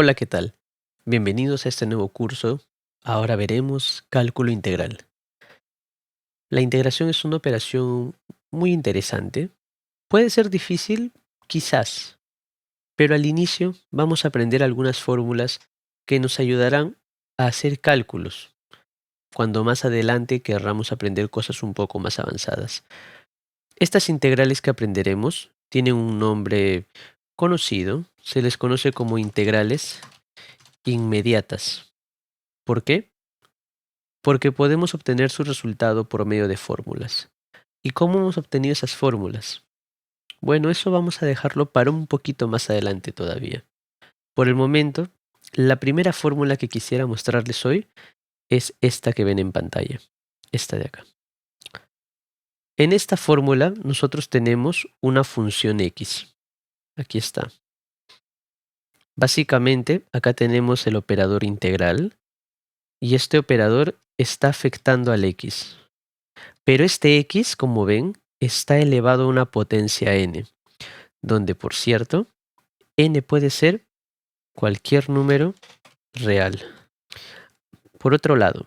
Hola, ¿qué tal? Bienvenidos a este nuevo curso. Ahora veremos cálculo integral. La integración es una operación muy interesante. Puede ser difícil, quizás, pero al inicio vamos a aprender algunas fórmulas que nos ayudarán a hacer cálculos, cuando más adelante querramos aprender cosas un poco más avanzadas. Estas integrales que aprenderemos tienen un nombre conocido, se les conoce como integrales inmediatas. ¿Por qué? Porque podemos obtener su resultado por medio de fórmulas. ¿Y cómo hemos obtenido esas fórmulas? Bueno, eso vamos a dejarlo para un poquito más adelante todavía. Por el momento, la primera fórmula que quisiera mostrarles hoy es esta que ven en pantalla, esta de acá. En esta fórmula nosotros tenemos una función x. Aquí está. Básicamente, acá tenemos el operador integral y este operador está afectando al x. Pero este x, como ven, está elevado a una potencia n, donde, por cierto, n puede ser cualquier número real. Por otro lado,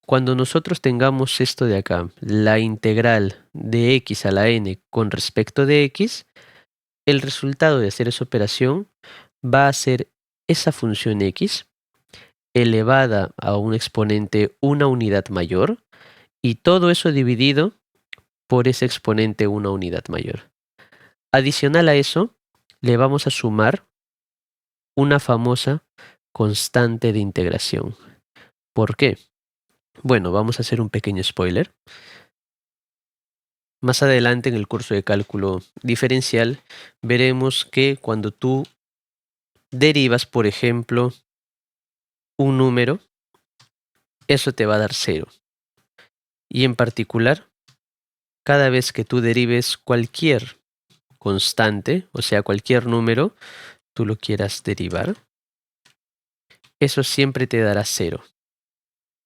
cuando nosotros tengamos esto de acá, la integral de x a la n con respecto de x, el resultado de hacer esa operación va a ser esa función x elevada a un exponente una unidad mayor y todo eso dividido por ese exponente una unidad mayor. Adicional a eso, le vamos a sumar una famosa constante de integración. ¿Por qué? Bueno, vamos a hacer un pequeño spoiler. Más adelante en el curso de cálculo diferencial veremos que cuando tú derivas, por ejemplo, un número, eso te va a dar 0. Y en particular, cada vez que tú derives cualquier constante, o sea, cualquier número, tú lo quieras derivar, eso siempre te dará 0.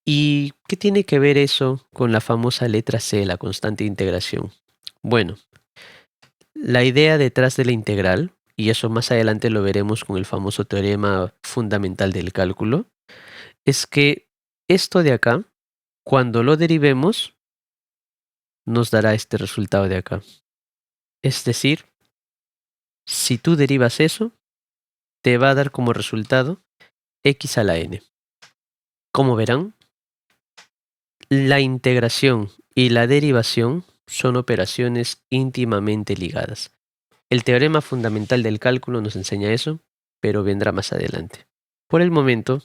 ¿Y qué tiene que ver eso con la famosa letra C, la constante de integración? Bueno, la idea detrás de la integral, y eso más adelante lo veremos con el famoso teorema fundamental del cálculo, es que esto de acá, cuando lo derivemos, nos dará este resultado de acá. Es decir, si tú derivas eso, te va a dar como resultado x a la n. Como verán, la integración y la derivación son operaciones íntimamente ligadas. El teorema fundamental del cálculo nos enseña eso, pero vendrá más adelante. Por el momento,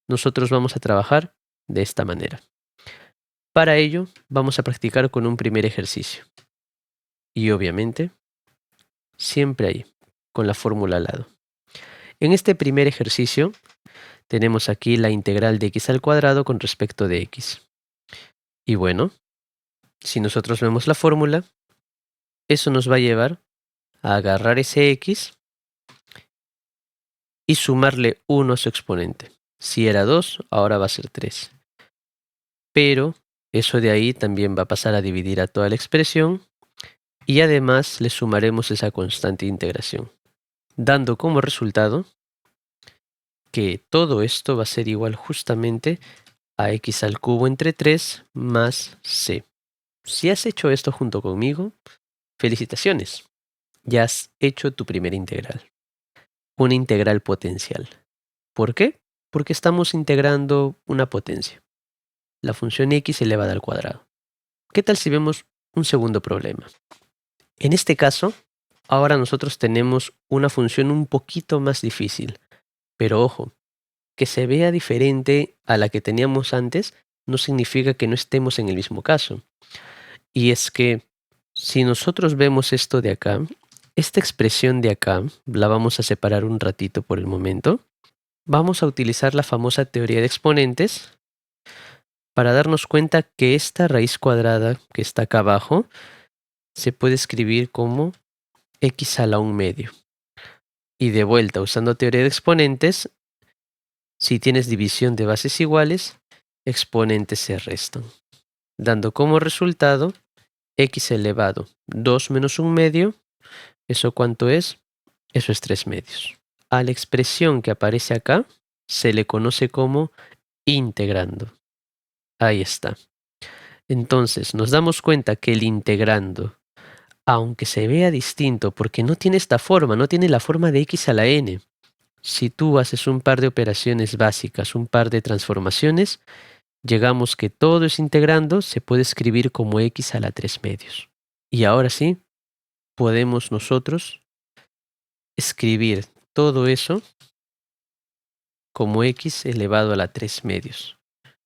nosotros vamos a trabajar de esta manera. Para ello, vamos a practicar con un primer ejercicio. Y obviamente, siempre ahí, con la fórmula al lado. En este primer ejercicio, tenemos aquí la integral de x al cuadrado con respecto de x. Y bueno, si nosotros vemos la fórmula, eso nos va a llevar a agarrar ese x y sumarle 1 a su exponente. Si era 2, ahora va a ser 3. Pero eso de ahí también va a pasar a dividir a toda la expresión y además le sumaremos esa constante de integración, dando como resultado que todo esto va a ser igual justamente a x al cubo entre 3 más c. Si has hecho esto junto conmigo, felicitaciones. Ya has hecho tu primera integral. Una integral potencial. ¿Por qué? Porque estamos integrando una potencia. La función x elevada al cuadrado. ¿Qué tal si vemos un segundo problema? En este caso, ahora nosotros tenemos una función un poquito más difícil. Pero ojo, que se vea diferente a la que teníamos antes no significa que no estemos en el mismo caso. Y es que si nosotros vemos esto de acá, esta expresión de acá, la vamos a separar un ratito por el momento. Vamos a utilizar la famosa teoría de exponentes para darnos cuenta que esta raíz cuadrada que está acá abajo se puede escribir como x a la 1 medio. Y de vuelta, usando teoría de exponentes, si tienes división de bases iguales, exponentes se restan, dando como resultado x elevado 2 menos 1 medio. ¿Eso cuánto es? Eso es 3 medios. a la expresión que aparece acá se le conoce como integrando. Ahí está. Entonces, nos damos cuenta que el integrando, aunque se vea distinto porque no tiene esta forma, no tiene la forma de x a la n. Si tú haces un par de operaciones básicas, un par de transformaciones, llegamos que todo es integrando, se puede escribir como x a la 3 medios. Y ahora sí, podemos nosotros escribir todo eso como x elevado a la 3 medios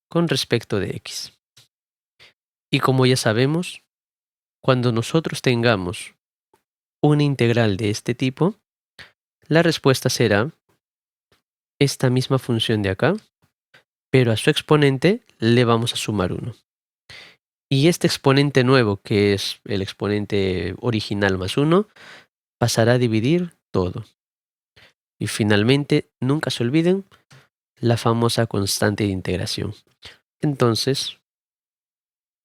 con respecto de x. Y como ya sabemos, cuando nosotros tengamos una integral de este tipo, la respuesta será esta misma función de acá, pero a su exponente le vamos a sumar 1. Y este exponente nuevo, que es el exponente original más 1, pasará a dividir todo. Y finalmente, nunca se olviden, la famosa constante de integración. Entonces,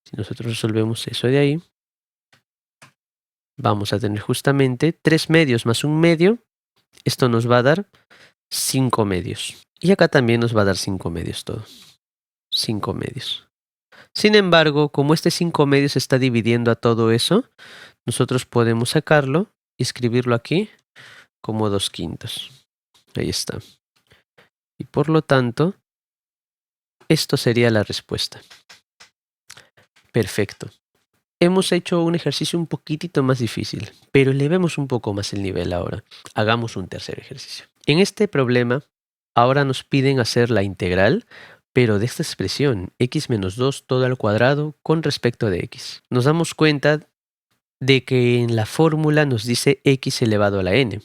si nosotros resolvemos eso de ahí, vamos a tener justamente 3 medios más 1 medio. Esto nos va a dar 5 medios. Y acá también nos va a dar 5 medios todo. 5 medios. Sin embargo, como este 5 medios está dividiendo a todo eso, nosotros podemos sacarlo y escribirlo aquí como 2/5. Ahí está. Y por lo tanto, esto sería la respuesta. Perfecto. Hemos hecho un ejercicio un poquitito más difícil, pero elevemos un poco más el nivel ahora. Hagamos un tercer ejercicio. En este problema, ahora nos piden hacer la integral, pero de esta expresión, x menos 2 todo al cuadrado con respecto de x. Nos damos cuenta de que en la fórmula nos dice x elevado a la n,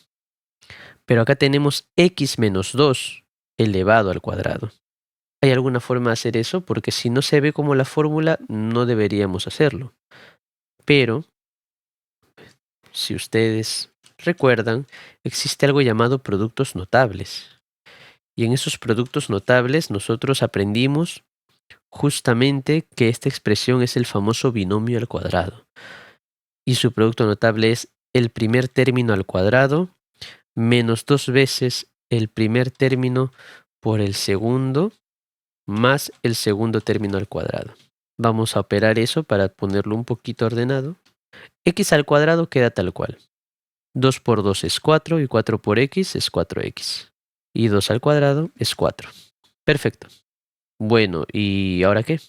pero acá tenemos x menos 2 elevado al cuadrado. ¿Hay alguna forma de hacer eso? Porque si no se ve como la fórmula, no deberíamos hacerlo. Pero, si ustedes recuerdan, existe algo llamado productos notables. Y en esos productos notables nosotros aprendimos justamente que esta expresión es el famoso binomio al cuadrado. Y su producto notable es el primer término al cuadrado menos 2 veces el primer término por el segundo más el segundo término al cuadrado. Vamos a operar eso para ponerlo un poquito ordenado. X al cuadrado queda tal cual. 2 por 2 es 4 y 4 por x es 4x. Y 2 al cuadrado es 4. Perfecto. Bueno, ¿y ahora qué?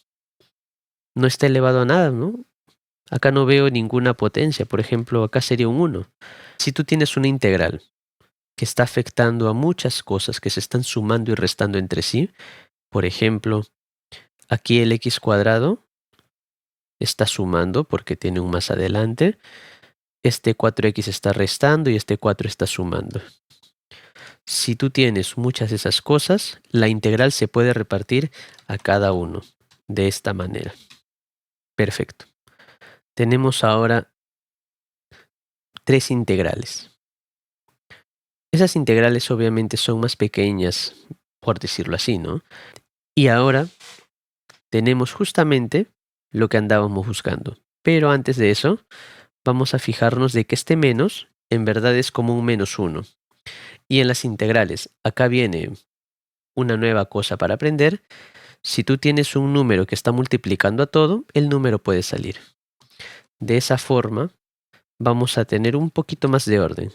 No está elevado a nada, ¿no? Acá no veo ninguna potencia. Por ejemplo, acá sería un 1. Si tú tienes una integral que está afectando a muchas cosas que se están sumando y restando entre sí, por ejemplo, aquí el x cuadrado está sumando porque tiene un más adelante. Este 4x está restando y este 4 está sumando. Si tú tienes muchas de esas cosas, la integral se puede repartir a cada uno de esta manera. Perfecto. Tenemos ahora 3 integrales. Esas integrales obviamente son más pequeñas, por decirlo así, ¿no? Y ahora tenemos justamente lo que andábamos buscando. Pero antes de eso, vamos a fijarnos de que este menos en verdad es como un menos 1. Y en las integrales, acá viene una nueva cosa para aprender. Si tú tienes un número que está multiplicando a todo, el número puede salir. De esa forma, vamos a tener un poquito más de orden.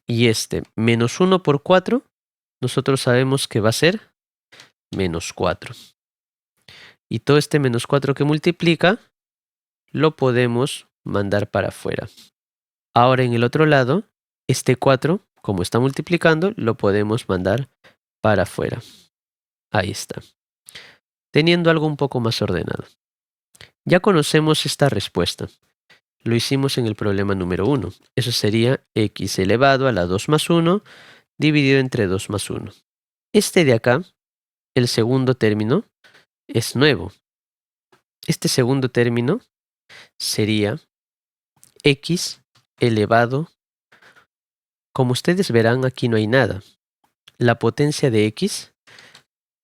Y este menos 1 por 4, nosotros sabemos que va a ser menos 4. Y todo este menos 4 que multiplica, lo podemos mandar para afuera. Ahora en el otro lado, este 4, como está multiplicando, lo podemos mandar para afuera. Ahí está. Teniendo algo un poco más ordenado. Ya conocemos esta respuesta. Lo hicimos en el problema número 1. Eso sería x elevado a la 2 más 1 dividido entre 2 más 1. Este de acá, el segundo término, es nuevo. Este segundo término sería x elevado. Como ustedes verán, aquí no hay nada. La potencia de x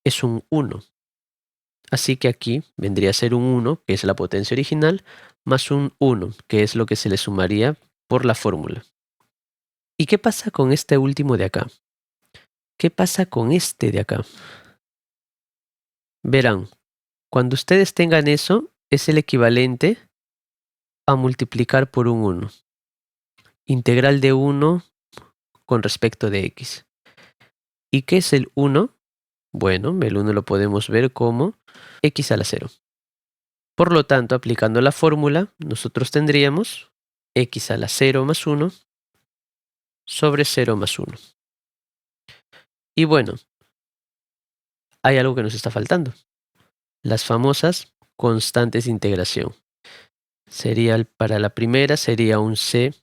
es un 1. Así que aquí vendría a ser un 1, que es la potencia original, más un 1, que es lo que se le sumaría por la fórmula. ¿Y qué pasa con este último de acá? ¿Qué pasa con este de acá? Verán, cuando ustedes tengan eso, es el equivalente a multiplicar por un 1. Integral de 1 con respecto de x. ¿Y qué es el 1? Bueno, el 1 lo podemos ver como x a la 0. Por lo tanto, aplicando la fórmula, nosotros tendríamos x a la 0 más 1 sobre 0 más 1. Y bueno, hay algo que nos está faltando. Las famosas constantes de integración. Para la primera sería un c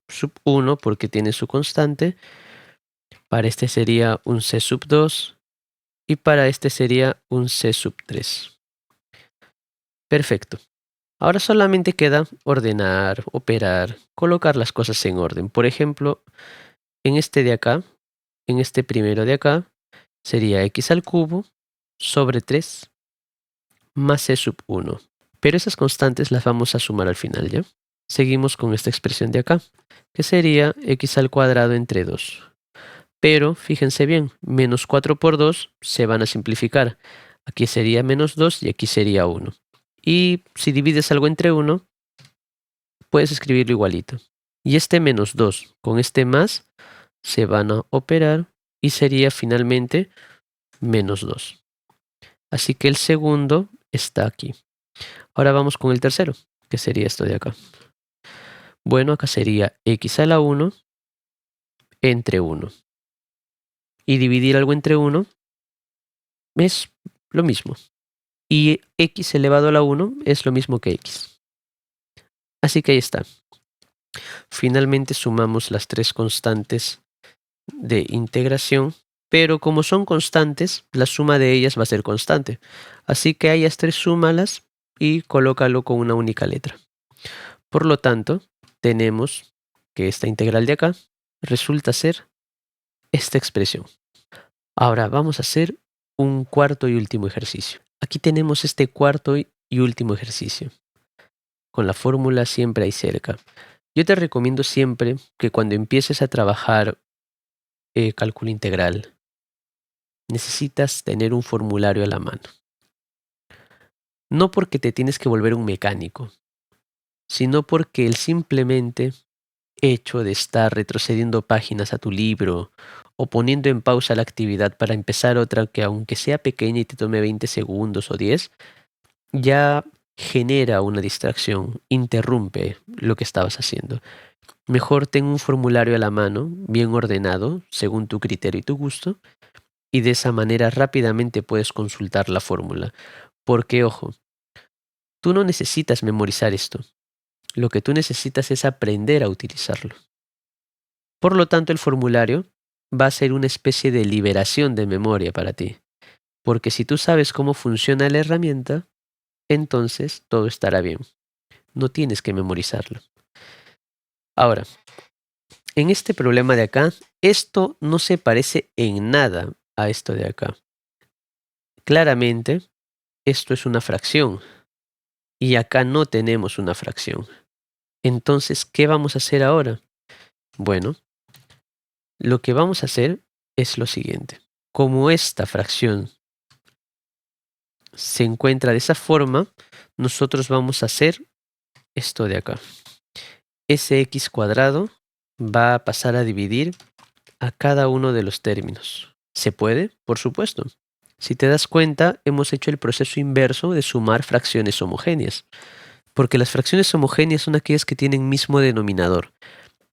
sub 1 porque tiene su constante. Para este sería un c sub 2 y para este sería un c sub 3. Perfecto. Ahora solamente queda ordenar, operar, colocar las cosas en orden. Por ejemplo, en este de acá, en este primero de acá, sería x al cubo sobre 3 más c sub 1. Pero esas constantes las vamos a sumar al final, ¿ya? Seguimos con esta expresión de acá, que sería x al cuadrado entre 2. Pero, fíjense bien, menos 4 por 2 se van a simplificar. Aquí sería menos 2 y aquí sería 1. Y si divides algo entre 1, puedes escribirlo igualito. Y este menos 2 con este más se van a operar y sería finalmente menos 2. Así que el segundo está aquí. Ahora vamos con el tercero, que sería esto de acá. Bueno, acá sería x a la 1 entre 1. Y dividir algo entre 1 es lo mismo. Y x elevado a la 1 es lo mismo que x. Así que ahí está. Finalmente sumamos las tres constantes de integración, pero como son constantes, la suma de ellas va a ser constante. Así que a ellas tres súmalas y colócalo con una única letra. Por lo tanto, tenemos que esta integral de acá resulta ser esta expresión. Ahora vamos a hacer un cuarto y último ejercicio. Aquí tenemos este cuarto y último ejercicio, con la fórmula siempre ahí cerca. Yo te recomiendo siempre que cuando empieces a trabajar cálculo integral, necesitas tener un formulario a la mano. No porque te tienes que volver un mecánico, sino porque el simplemente hecho de estar retrocediendo páginas a tu libro o poniendo en pausa la actividad para empezar otra que aunque sea pequeña y te tome 20 segundos o 10, ya genera una distracción, interrumpe lo que estabas haciendo. Mejor ten un formulario a la mano, bien ordenado, según tu criterio y tu gusto, y de esa manera rápidamente puedes consultar la fórmula. Porque, ojo, tú no necesitas memorizar esto. Lo que tú necesitas es aprender a utilizarlo. Por lo tanto, el formulario va a ser una especie de liberación de memoria para ti. Porque si tú sabes cómo funciona la herramienta, entonces todo estará bien. No tienes que memorizarlo. Ahora, en este problema de acá, esto no se parece en nada a esto de acá. Claramente, esto es una fracción y acá no tenemos una fracción. Entonces, ¿qué vamos a hacer ahora? Bueno, lo que vamos a hacer es lo siguiente. Como esta fracción se encuentra de esa forma, nosotros vamos a hacer esto de acá. Ese x cuadrado va a pasar a dividir a cada uno de los términos. ¿Se puede? Por supuesto. Si te das cuenta, hemos hecho el proceso inverso de sumar fracciones homogéneas. Porque las fracciones homogéneas son aquellas que tienen mismo denominador.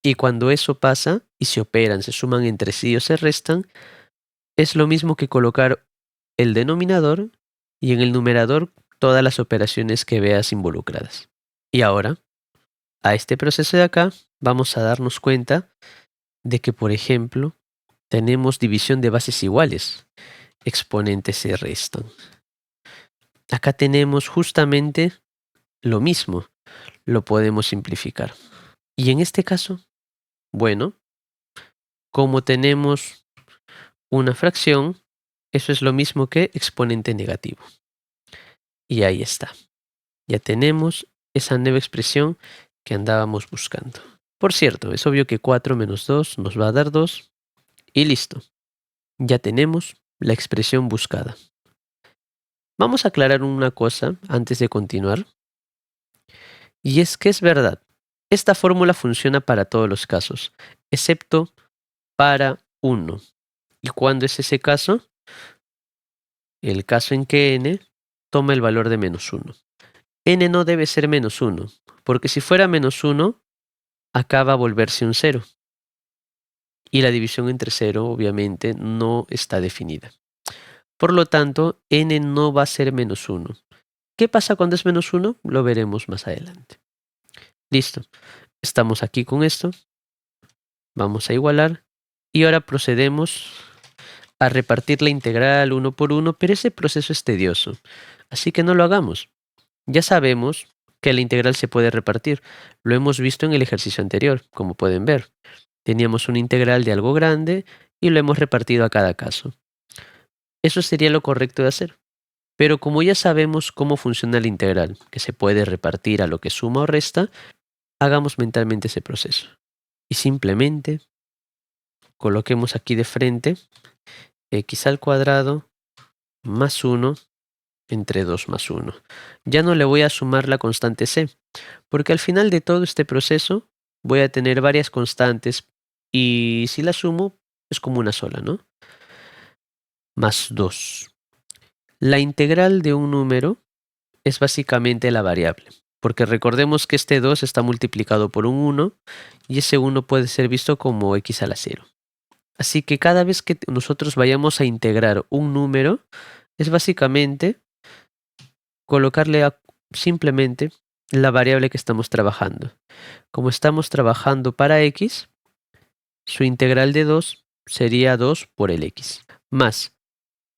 Y cuando eso pasa y se operan, se suman entre sí o se restan, es lo mismo que colocar el denominador y en el numerador todas las operaciones que veas involucradas. Y ahora, a este proceso de acá, vamos a darnos cuenta de que, por ejemplo, tenemos división de bases iguales. Exponentes se restan. Acá tenemos justamente lo mismo. Lo podemos simplificar. Y en este caso, bueno, como tenemos una fracción, eso es lo mismo que exponente negativo. Y ahí está. Ya tenemos esa nueva expresión que andábamos buscando. Por cierto, es obvio que 4 menos 2 nos va a dar 2 y listo. Ya tenemos la expresión buscada. Vamos a aclarar una cosa antes de continuar. Y es que es verdad, esta fórmula funciona para todos los casos, excepto para uno. ¿Y cuándo es ese caso? El caso en que n toma el valor de menos 1. N no debe ser menos 1, porque si fuera menos 1, acaba a volverse un 0. Y la división entre 0 obviamente no está definida. Por lo tanto, n no va a ser menos 1. ¿Qué pasa cuando es menos 1? Lo veremos más adelante. Listo. Estamos aquí con esto. Vamos a igualar. Y ahora procedemos a repartir la integral uno por uno, pero ese proceso es tedioso. Así que no lo hagamos. Ya sabemos que la integral se puede repartir. Lo hemos visto en el ejercicio anterior, como pueden ver. Teníamos una integral de algo grande y lo hemos repartido a cada caso. Eso sería lo correcto de hacer. Pero como ya sabemos cómo funciona la integral, que se puede repartir a lo que suma o resta, hagamos mentalmente ese proceso. Y simplemente coloquemos aquí de frente x al cuadrado más 1 entre 2 más 1. Ya no le voy a sumar la constante c, porque al final de todo este proceso voy a tener varias constantes y si la sumo es como una sola, ¿no? Más 2. La integral de un número es básicamente la variable, porque recordemos que este 2 está multiplicado por un 1 y ese 1 puede ser visto como x a la 0. Así que cada vez que nosotros vayamos a integrar un número, es básicamente colocarle simplemente la variable que estamos trabajando. Como estamos trabajando para x, su integral de 2 sería 2 por el x. Más,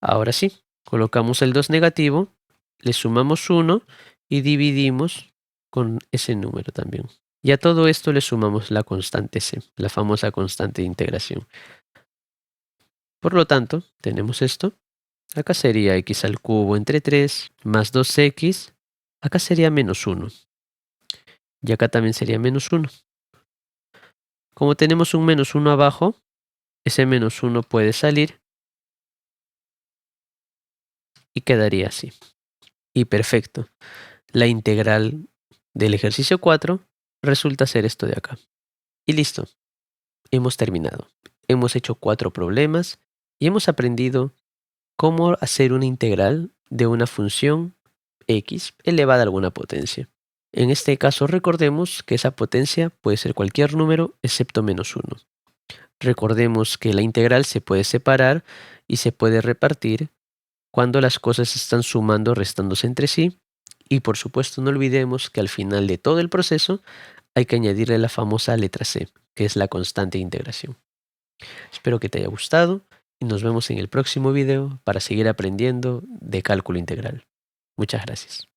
ahora sí, colocamos el 2 negativo, le sumamos 1 y dividimos con ese número también. Y a todo esto le sumamos la constante c, la famosa constante de integración. Por lo tanto, tenemos esto. Acá sería x al cubo entre 3 más 2x. Acá sería menos 1. Y acá también sería menos 1. Como tenemos un menos 1 abajo, ese menos 1 puede salir y quedaría así. Y perfecto. La integral del ejercicio 4 resulta ser esto de acá. Y listo. Hemos terminado. Hemos hecho 4 problemas y hemos aprendido cómo hacer una integral de una función x elevada a alguna potencia. En este caso recordemos que esa potencia puede ser cualquier número excepto menos 1. Recordemos que la integral se puede separar y se puede repartir cuando las cosas están sumando o restándose entre sí. Y por supuesto no olvidemos que al final de todo el proceso hay que añadirle la famosa letra c, que es la constante de integración. Espero que te haya gustado y nos vemos en el próximo video para seguir aprendiendo de cálculo integral. Muchas gracias.